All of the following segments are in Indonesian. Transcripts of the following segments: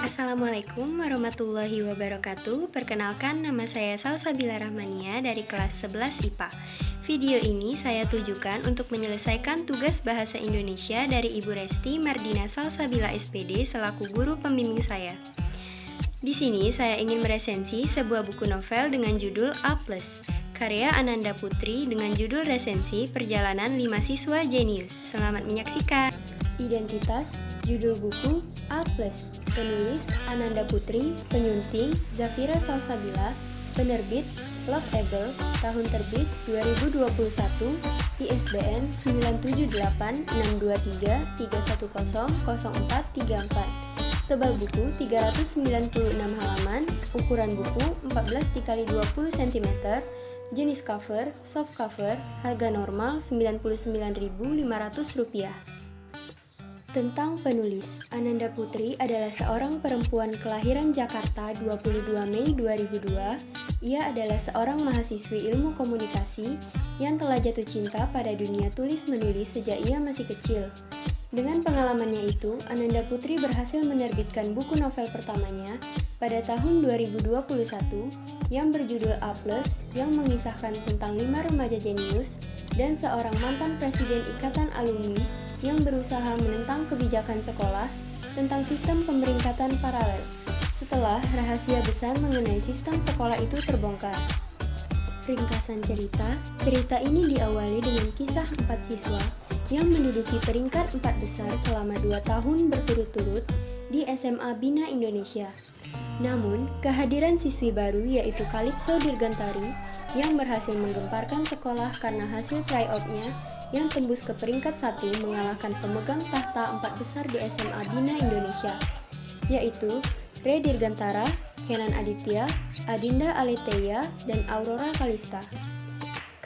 Assalamualaikum warahmatullahi wabarakatuh. Perkenalkan, nama saya Salsabila Rahmania dari kelas 11 IPA. Video ini saya tujukan untuk menyelesaikan tugas bahasa Indonesia dari Ibu Resti Mardina Salsabila SPD selaku guru pembimbing saya. Di sini saya ingin meresensi sebuah buku novel dengan judul A+, karya Ananda Putri dengan judul resensi Perjalanan 5 Siswa Jenius. Selamat menyaksikan. Identitas, judul buku A+, penulis Ananda Putri, penyunting Zafira Salsabila, penerbit Loveable, tahun terbit 2021, ISBN 9786233100434. Tebal buku 396 halaman, ukuran buku 14x20 cm, jenis cover, soft cover, harga normal Rp99.500. Tentang penulis, Ananda Putri adalah seorang perempuan kelahiran Jakarta 22 Mei 2002. Ia adalah seorang mahasiswi ilmu komunikasi yang telah jatuh cinta pada dunia tulis-menulis sejak ia masih kecil. Dengan pengalamannya itu, Ananda Putri berhasil menerbitkan buku novel pertamanya pada tahun 2021 yang berjudul A+, yang mengisahkan tentang 5 remaja jenius dan seorang mantan presiden Ikatan Alumni yang berusaha menentang kebijakan sekolah tentang sistem pemeringkatan paralel setelah rahasia besar mengenai sistem sekolah itu terbongkar. Ringkasan cerita ini diawali dengan kisah 4 siswa yang menduduki peringkat 4 besar selama 2 tahun berturut-turut di SMA Bina Indonesia. Namun, kehadiran siswi baru yaitu Calypso Dirgantari yang berhasil menggemparkan sekolah karena hasil tryout-nya yang tembus ke peringkat 1 mengalahkan pemegang tahta 4 besar di SMA Bina Indonesia, yaitu Re Dirgantara, Kenan Aditya, Adinda Aletheia, dan Aurora Kalista.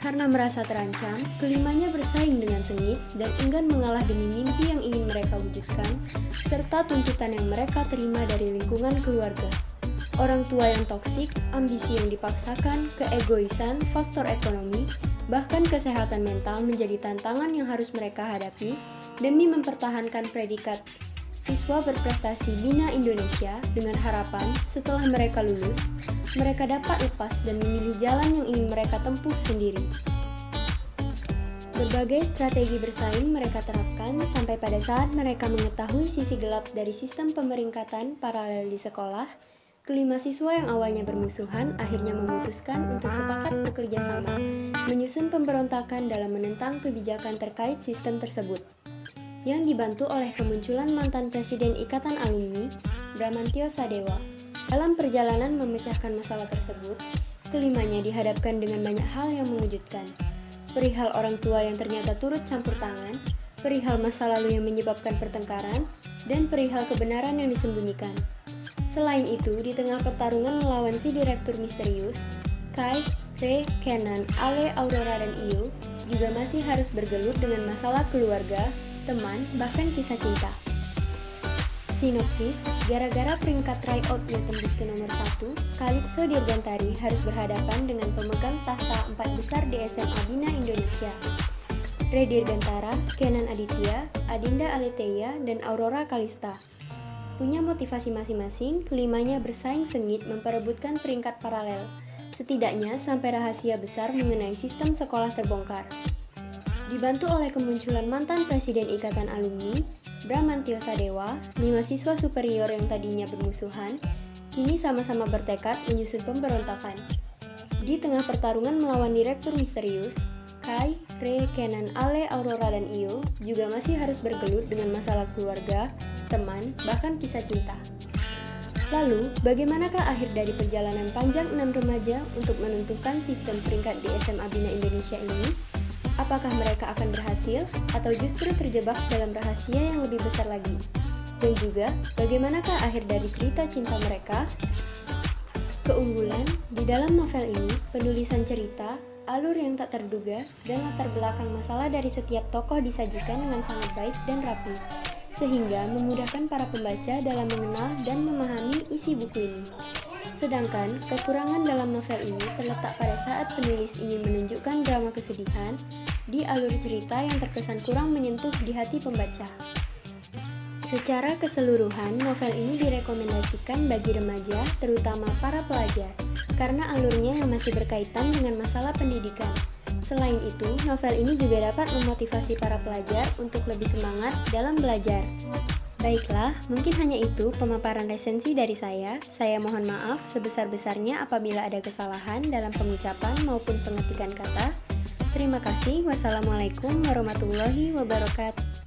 Karena merasa terancam, kelimanya bersaing dengan sengit dan enggan mengalah demi mimpi yang ingin mereka wujudkan, serta tuntutan yang mereka terima dari lingkungan keluarga. Orang tua yang toksik, ambisi yang dipaksakan, keegoisan, faktor ekonomi, bahkan kesehatan mental menjadi tantangan yang harus mereka hadapi demi mempertahankan predikat siswa berprestasi Bina Indonesia dengan harapan setelah mereka lulus, mereka dapat lepas dan memilih jalan yang ingin mereka tempuh sendiri. Berbagai strategi bersaing mereka terapkan sampai pada saat mereka mengetahui sisi gelap dari sistem pemeringkatan paralel di sekolah. Kelima siswa yang awalnya bermusuhan akhirnya memutuskan untuk sepakat bekerja sama, menyusun pemberontakan dalam menentang kebijakan terkait sistem tersebut. Yang dibantu oleh kemunculan mantan Presiden Ikatan Alumni, Bramantio Sadewa. Dalam perjalanan memecahkan masalah tersebut, kelimanya dihadapkan dengan banyak hal yang mengejutkan. Perihal orang tua yang ternyata turut campur tangan, perihal masa lalu yang menyebabkan pertengkaran, dan perihal kebenaran yang disembunyikan. Selain itu, di tengah pertarungan melawan si direktur misterius, Kai, Re, Kenan, Ale, Aurora, dan Iyo juga masih harus bergelut dengan masalah keluarga, teman, bahkan kisah cinta. Sinopsis, gara-gara peringkat tryout-nya tembus ke nomor 1, Calypso Dirgantari harus berhadapan dengan pemegang tahta 4 besar di SMA Bina Indonesia. Re Dirgantara, Kenan Aditya, Adinda Aletheia, dan Aurora Kalista. Punya motivasi masing-masing, kelimanya bersaing sengit memperebutkan peringkat paralel, setidaknya sampai rahasia besar mengenai sistem sekolah terbongkar. Dibantu oleh kemunculan mantan Presiden Ikatan Alumni, Bramantio Sadewa, 5 siswa superior yang tadinya bermusuhan, kini sama-sama bertekad menyusun pemberontakan. Di tengah pertarungan melawan direktur misterius, Kai, Re, Kenan, Ale, Aurora, dan Iyo juga masih harus bergelut dengan masalah keluarga, teman, bahkan kisah cinta. Lalu, bagaimanakah akhir dari perjalanan panjang 6 remaja untuk menentukan sistem peringkat di SMA Bina Indonesia ini? Apakah mereka akan berhasil atau justru terjebak dalam rahasia yang lebih besar lagi? Dan juga, bagaimanakah akhir dari cerita cinta mereka? Keunggulan di dalam novel ini, penulisan cerita, alur yang tak terduga, dan latar belakang masalah dari setiap tokoh disajikan dengan sangat baik dan rapi, sehingga memudahkan para pembaca dalam mengenal dan memahami isi buku ini. Sedangkan, kekurangan dalam novel ini terletak pada saat penulis ingin menunjukkan drama kesedihan di alur cerita yang terkesan kurang menyentuh di hati pembaca. Secara keseluruhan, novel ini direkomendasikan bagi remaja, terutama para pelajar, karena alurnya yang masih berkaitan dengan masalah pendidikan. Selain itu, novel ini juga dapat memotivasi para pelajar untuk lebih semangat dalam belajar. Baiklah, mungkin hanya itu pemaparan resensi dari saya. Saya mohon maaf sebesar-besarnya apabila ada kesalahan dalam pengucapan maupun pengetikan kata. Terima kasih. Wassalamualaikum warahmatullahi wabarakatuh.